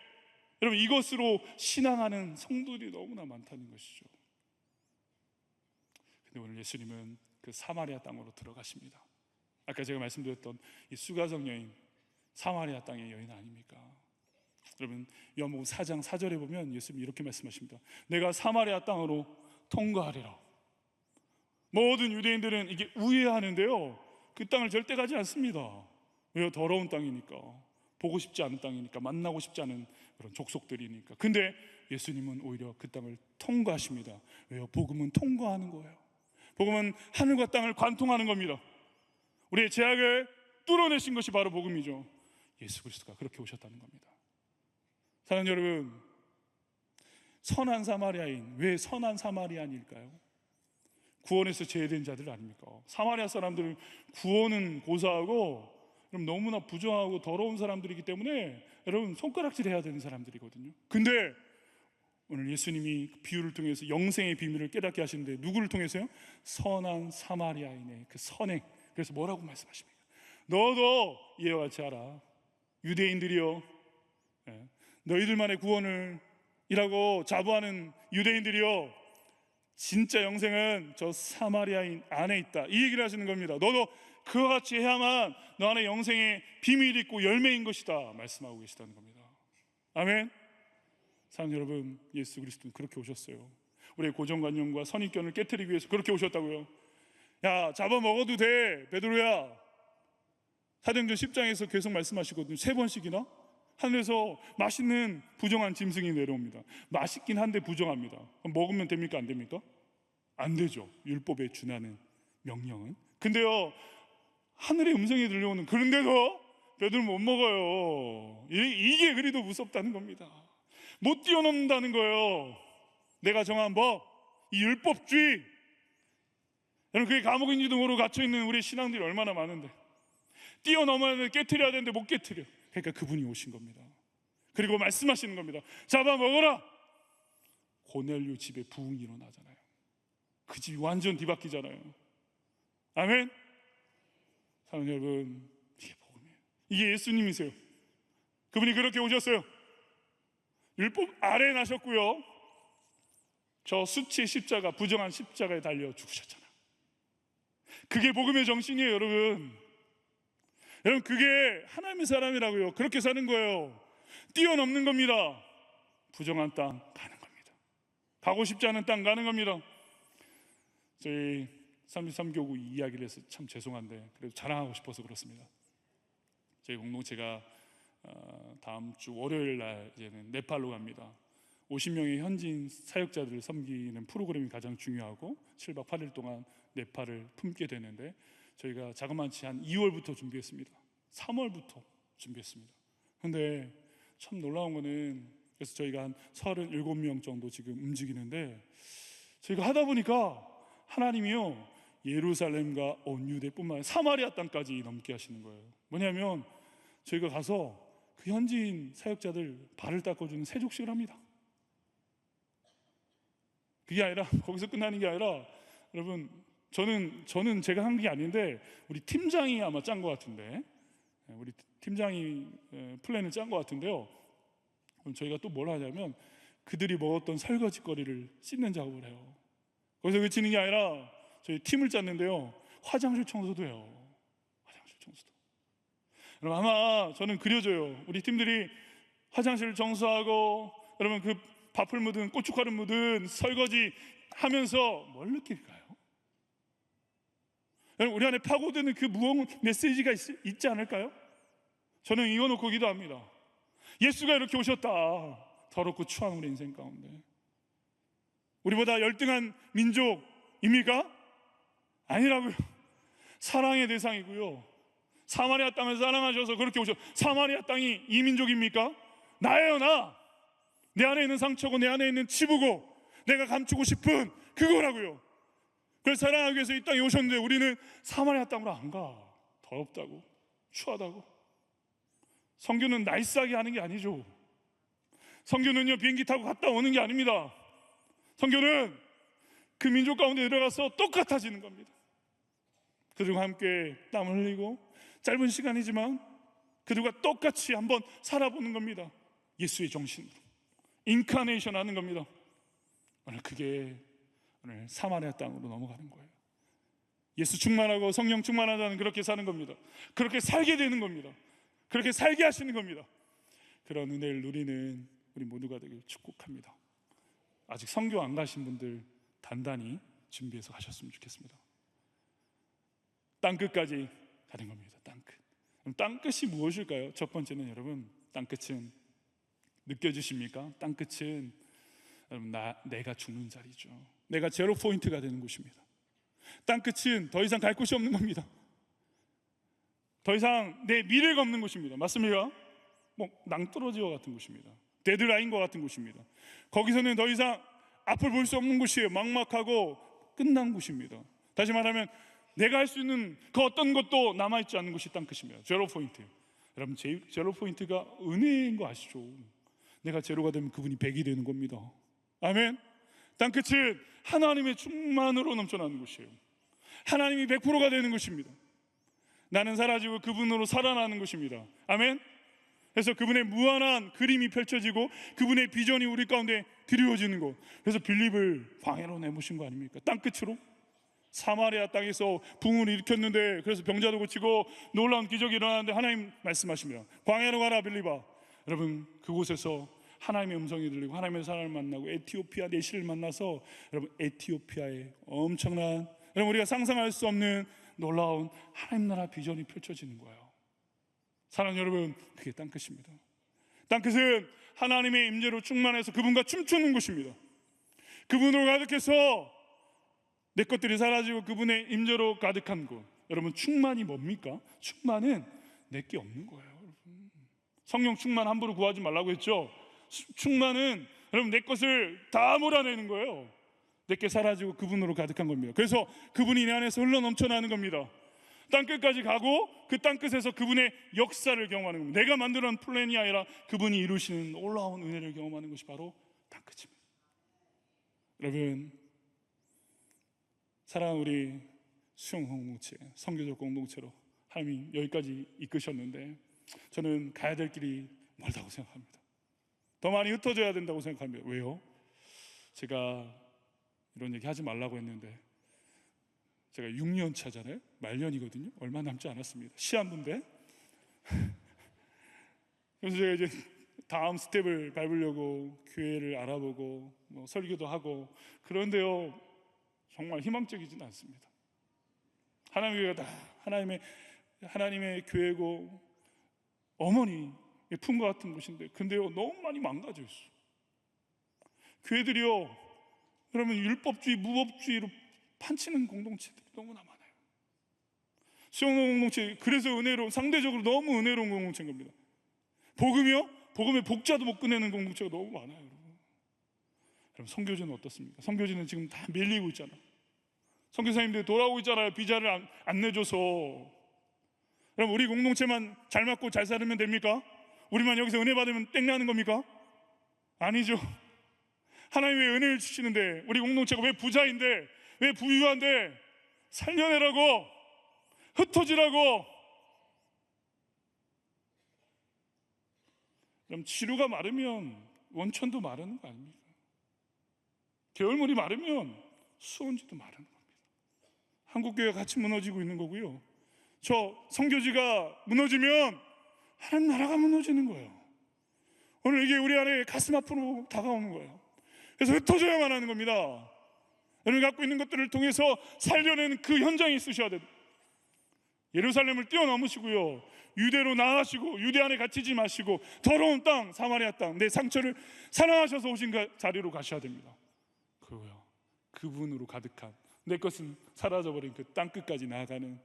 여러분, 이것으로 신앙하는 성도들이 너무나 많다는 것이죠. 근데 오늘 예수님은 그 사마리아 땅으로 들어가십니다. 아까 제가 말씀드렸던 이 수가성 여인, 사마리아 땅의 여인 아닙니까? 여러분, 요한복음 4장 4절에 보면 예수님이 이렇게 말씀하십니다. 내가 사마리아 땅으로 통과하리라. 모든 유대인들은 이게 우회하는데요, 그 땅을 절대 가지 않습니다. 왜요? 더러운 땅이니까, 보고 싶지 않은 땅이니까, 만나고 싶지 않은 그런 족속들이니까. 근데 예수님은 오히려 그 땅을 통과하십니다. 왜요? 복음은 통과하는 거예요. 복음은 하늘과 땅을 관통하는 겁니다. 우리의 제약을 뚫어내신 것이 바로 복음이죠. 예수 그리스도가 그렇게 오셨다는 겁니다. 사랑하는 여러분, 선한 사마리아인, 왜 선한 사마리아인일까요? 구원에서 제외된 자들 아닙니까? 사마리아 사람들은 구원은 고사하고 그럼 너무나 부정하고 더러운 사람들이기 때문에 여러분 손가락질 해야 되는 사람들이거든요. 근데 오늘 예수님이 비유를 통해서 영생의 비밀을 깨닫게 하시는데, 누구를 통해서요? 선한 사마리아인의 그 선행. 그래서 뭐라고 말씀하십니까? 너도 이와 같이 하라. 유대인들이요, 너희들만의 구원을 이라고 자부하는 유대인들이요, 진짜 영생은 저 사마리아인 안에 있다, 이 얘기를 하시는 겁니다. 너도 그와 같이 해야만 너 안에 영생의 비밀이 있고 열매인 것이다 말씀하고 계시다는 겁니다. 아멘. 사랑하는 여러분, 예수 그리스도는 그렇게 오셨어요. 우리의 고정관념과 선입견을 깨트리기 위해서 그렇게 오셨다고요. 야, 잡아먹어도 돼 베드로야. 사도행전 10장에서 계속 말씀하시거든요. 3번씩이나 하늘에서 맛있는 부정한 짐승이 내려옵니다. 맛있긴 한데 부정합니다. 그럼 먹으면 됩니까? 안 됩니까? 안 되죠. 율법에 준하는 명령은. 근데요, 하늘의 음성이 들려오는, 그런데도 베드로 못 먹어요. 이게 그리도 무섭다는 겁니다. 못 뛰어넘는다는 거예요. 내가 정한 법, 이 율법주의. 여러분, 그게 감옥인지도 모르고 갇혀있는 우리 신앙들이 얼마나 많은데, 뛰어넘어야 되는데, 깨트려야 되는데 못 깨트려. 그러니까 그분이 오신 겁니다. 그리고 말씀하시는 겁니다. 잡아먹어라. 고넬료 집에 부흥이 일어나잖아요. 그 집이 완전 뒤바뀌잖아요. 아멘. 사랑하는 여러분, 이게 복음이에요. 이게 예수님이세요. 그분이 그렇게 오셨어요. 율법 아래에 나셨고요, 저 수치의 십자가, 부정한 십자가에 달려 죽으셨잖아요. 그게 복음의 정신이에요. 여러분, 그게 하나님의 사람이라고요. 그렇게 사는 거예요. 뛰어넘는 겁니다. 부정한 땅 가는 겁니다. 가고 싶지 않은 땅 가는 겁니다. 저희 33교구 이야기를 해서 참 죄송한데 그래도 자랑하고 싶어서 그렇습니다. 저희 공동체가 다음 주 월요일 날 이제는 네팔로 갑니다. 50명의 현지인 사역자들을 섬기는 프로그램이 가장 중요하고 7박 8일 동안 네팔을 품게 되는데, 저희가 자그마치 한 2월부터 준비했습니다. 3월부터 준비했습니다. 그런데 참 놀라운 거는, 그래서 저희가 한 37명 정도 지금 움직이는데, 저희가 하다 보니까 하나님이요, 예루살렘과 온 유대뿐만 아니라 사마리아 땅까지 넘게 하시는 거예요. 뭐냐면 저희가 가서 그 현지인 사역자들 발을 닦아주는 세족식을 합니다. 그게 아니라, 거기서 끝나는 게 아니라, 여러분, 저는 제가 한 게 아닌데 우리 팀장이 아마 짠 것 같은데, 우리 팀장이 플랜을 짠 것 같은데요, 그럼 저희가 또 뭘 하냐면 그들이 먹었던 설거지거리를 씻는 작업을 해요. 거기서 그치는 게 아니라 저희 팀을 짰는데요, 화장실 청소도 해요. 화장실 청소도. 여러분, 아마 저는 그려져요. 우리 팀들이 화장실 청소하고, 여러분, 그 밥을 묻은, 고춧가루 묻은 설거지 하면서 뭘 느낄까요? 여러분, 우리 안에 파고드는 그 무언 메시지가 있지 않을까요? 저는 이거 놓고 기도합니다. 예수가 이렇게 오셨다. 더럽고 추한 우리 인생 가운데 우리보다 열등한 민족입니까? 아니라고요. 사랑의 대상이고요, 사마리아 땅을 사랑하셔서 그렇게 오셨. 사마리아 땅이 이 민족입니까? 나예요. 내 안에 있는 상처고, 내 안에 있는 치부고, 내가 감추고 싶은 그거라고요. 그걸 사랑하기 위해서 이 땅에 오셨는데 우리는 사마리아 땅으로 안 가. 더럽다고, 추하다고. 선교는 나이스하게 하는 게 아니죠. 선교는요, 비행기 타고 갔다 오는 게 아닙니다. 선교는 그 민족 가운데 들어가서 똑같아지는 겁니다. 그들과 함께 땀 흘리고 짧은 시간이지만 그들과 똑같이 한번 살아보는 겁니다. 예수의 정신으로 인카네이션 하는 겁니다. 그게 오늘 사마리아 땅으로 넘어가는 거예요. 예수 충만하고 성령 충만한 자는 그렇게 사는 겁니다. 그렇게 살게 되는 겁니다. 그렇게 살게 하시는 겁니다. 그런 은혜를 누리는 우리 모두가 되길 축복합니다. 아직 선교 안 가신 분들 단단히 준비해서 가셨으면 좋겠습니다. 땅끝까지 가는 겁니다. 땅끝. 그럼 땅끝이 무엇일까요? 첫 번째는 여러분, 땅끝은 느껴지십니까? 땅끝은 여러분, 내가 죽는 자리죠. 내가 제로 포인트가 되는 곳입니다. 땅끝은 더 이상 갈 곳이 없는 겁니다. 더 이상 내 미래가 없는 곳입니다. 맞습니까? 낭떠러지와 같은 곳입니다. 데드라인과 같은 곳입니다. 거기서는 더 이상 앞을 볼 수 없는 곳이에요. 막막하고 끝난 곳입니다. 다시 말하면 내가 할 수 있는 그 어떤 것도 남아있지 않는 곳이 땅끝입니다. 제로 포인트. 여러분, 제로 포인트가 은혜인 거 아시죠? 내가 제로가 되면 그분이 100이 되는 겁니다. 아멘. 땅끝은 하나님의 충만으로 넘쳐나는 곳이에요. 하나님이 100%가 되는 곳입니다. 나는 사라지고 그분으로 살아나는 곳입니다. 아멘. 그래서 그분의 무한한 그림이 펼쳐지고 그분의 비전이 우리 가운데 드리워지는 곳. 그래서 빌립을 광야로 내모신 거 아닙니까? 땅끝으로. 사마리아 땅에서 붕을 일으켰는데, 그래서 병자도 고치고 놀라운 기적이 일어나는데 하나님 말씀하십니다. 광야로 가라 빌립아. 여러분, 그곳에서 하나님의 음성이 들리고 하나님의 사람을 만나고 에티오피아 내시를 만나서 여러분, 에티오피아의 엄청난, 여러분 우리가 상상할 수 없는 놀라운 하나님 나라 비전이 펼쳐지는 거예요. 사랑하는 여러분, 그게 땅끝입니다. 땅끝은 하나님의 임재로 충만해서 그분과 춤추는 곳입니다. 그분으로 가득해서 내 것들이 사라지고 그분의 임재로 가득한 곳. 여러분, 충만이 뭡니까? 충만은 내게 없는 거예요. 여러분, 성령 충만 함부로 구하지 말라고 했죠. 충만은 여러분 내 것을 다 몰아내는 거예요. 내게 사라지고 그분으로 가득한 겁니다. 그래서 그분이 내 안에서 흘러 넘쳐나는 겁니다. 땅끝까지 가고 그 땅끝에서 그분의 역사를 경험하는 겁니다. 내가 만들어낸 플랜이 아니라 그분이 이루시는 놀라운 은혜를 경험하는 것이 바로 땅끝입니다. 여러분, 사랑하는 우리 수영 공동체, 선교적 공동체로 하나님이 여기까지 이끄셨는데 저는 가야 될 길이 멀다고 생각합니다. 더 많이 흩어져야 된다고 생각합니다. 왜요? 제가 이런 얘기 하지 말라고 했는데 제가 6년 차잖아요. 말년이거든요. 얼마 남지 않았습니다. 시한부인데. 그래서 제가 이제 다음 스텝을 밟으려고 교회를 알아보고 설교도 하고 그런데요, 정말 희망적이진 않습니다. 하나님의 교회가 다 하나님의 교회고 어머니 품과 같은 곳인데, 근데요 너무 많이 망가져 있어요. 교회들이요, 여러분 율법주의, 무법주의로 판치는 공동체들이 너무나 많아요. 수영농 공동체, 그래서 상대적으로 너무 은혜로운 공동체인 겁니다. 복음이요? 복음의 복자도 못 꺼내는 공동체가 너무 많아요. 여러분, 선교지는 어떻습니까? 선교지는 지금 다 밀리고 있잖아요. 선교사님들 돌아오고 있잖아요. 비자를 안 내줘서. 그럼 우리 공동체만 잘 맞고 잘 살면 됩니까? 우리만 여기서 은혜 받으면 땡나는 겁니까? 아니죠. 하나님 왜 은혜를 주시는데, 우리 공동체가 왜 부자인데, 왜 부유한데 살려내라고, 흩어지라고. 그럼 지루가 마르면 원천도 마르는 거 아닙니까? 겨울물이 마르면 수온지도 마르는 겁니다. 한국교회가 같이 무너지고 있는 거고요, 저 선교지가 무너지면 하나님 나라가 무너지는 거예요. 오늘 이게 우리 안에 가슴 아프로 다가오는 거예요. 그래서 흩어져야만 하는 겁니다. 여러분 갖고 있는 것들을 통해서 살려내는 그 현장에 있으셔야 돼요. 예루살렘을 뛰어넘으시고요, 유대로 나아가시고 유대 안에 갇히지 마시고 더러운 땅, 사마리아 땅, 내 상처를 사랑하셔서 오신 그 자리로 가셔야 됩니다. 그거요, 그분으로 가득한 내 것은 사라져버린 그 땅끝까지 나아가는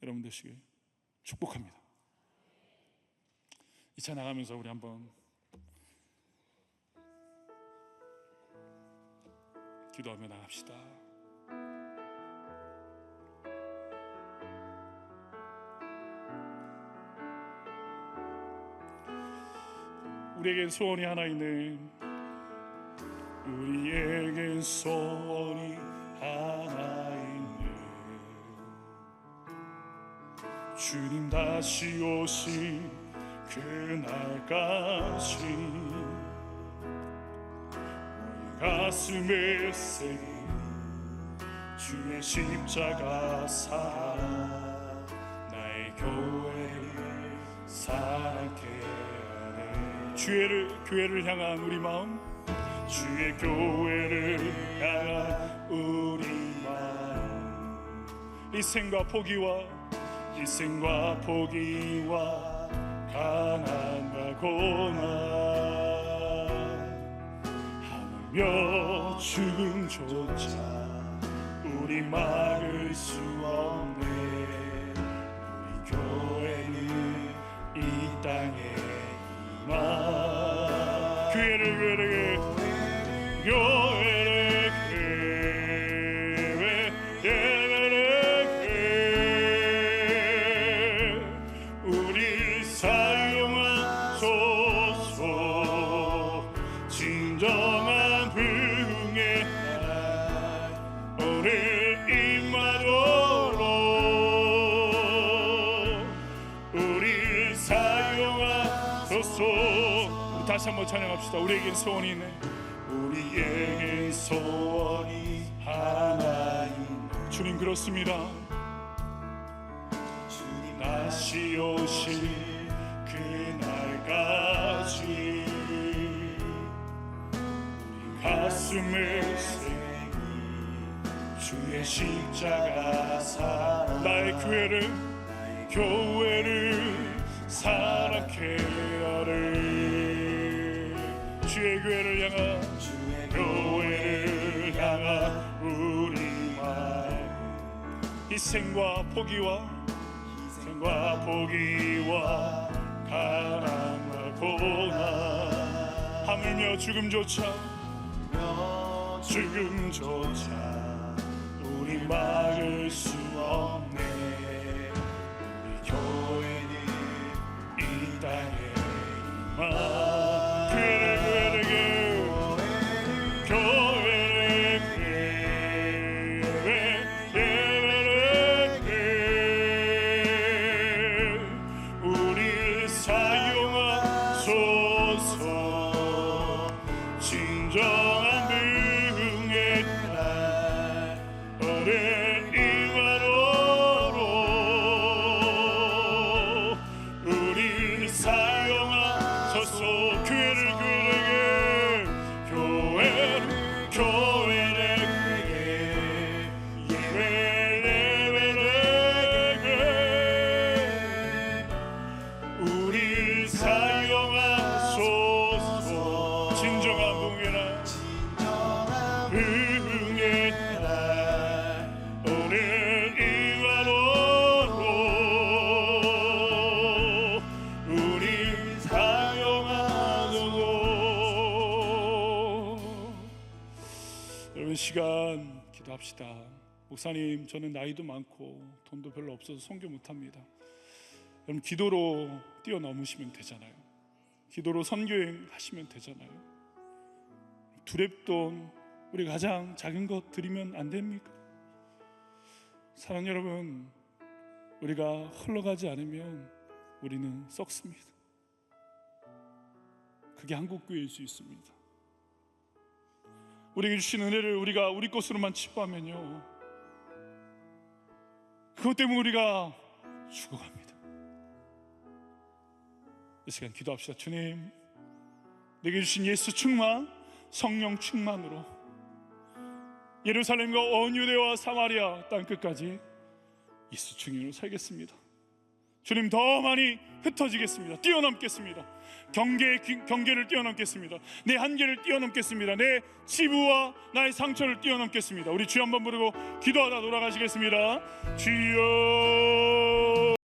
여러분 되시길 축복합니다. 이 차 나가면서 우리 한번 기도하며 나갑시다. 우리에겐 소원이 하나 있네. 우리에겐 소원이 하나 있네. 주님 다시 오실 그날까지 우리 가슴에 새긴 주의 십자가 사랑, 나의 교회를 사랑케 하네. 교회를 향한 우리 마음, 주의 교회를 향한 우리 마음, 희생과 포기와 가난과 고난, 하물며 죽음조차 우리 막을 수 없네. 우리 교회는 이 땅에 임하. 교회를 우리 사용하소서. 진정한 부흥의 날 오늘 임하도록 우리 사용하소서. 우리 다시 한번 찬양합시다. 우리에겐 소원이 있네. 우리에겐 소원이 하나님. 주님 그렇습니다. 주님 다시 오실 그날까지 우리 가슴을 새긴 주의 십자가 사랑, 나의 교회를 사랑케 하네. 주의 교회를 향한 우리 마음, 희생과 포기와 가난과 고난, 하물며 죽음조차 우리 막을 수 없네. 우리 교회는 이 땅에 임하. 진정한 부흥의 날 오늘 임하도록 우리 사용하소서. 우리 사용하소서. 진정한 부흥의 날 오늘 임하도록 우리 사용하소서. 여러분, 시간 기도합시다. 목사님, 저는 나이도 많고 돈도 별로 없어서 선교 못합니다. 여러분, 기도로 뛰어넘으시면 되잖아요. 기도로 선교행 하시면 되잖아요. 두랩돈, 우리 가장 작은 것 드리면 안 됩니까? 사랑하는 여러분, 우리가 흘러가지 않으면 우리는 썩습니다. 그게 한국교회일 수 있습니다. 우리에게 주신 은혜를 우리가 우리 것으로만 치부하면요, 그것 때문에 우리가 죽어갑니다. 이 시간 기도합시다. 주님, 내게 주신 예수 충만, 성령 충만으로 예루살렘과 온 유대와 사마리아 땅끝까지 예수 충만으로 살겠습니다. 주님, 더 많이 흩어지겠습니다. 뛰어넘겠습니다. 경계를 뛰어넘겠습니다. 내 한계를 뛰어넘겠습니다. 내 치부와 나의 상처를 뛰어넘겠습니다. 우리 주여 한번 부르고 기도하다 돌아가시겠습니다. 주여.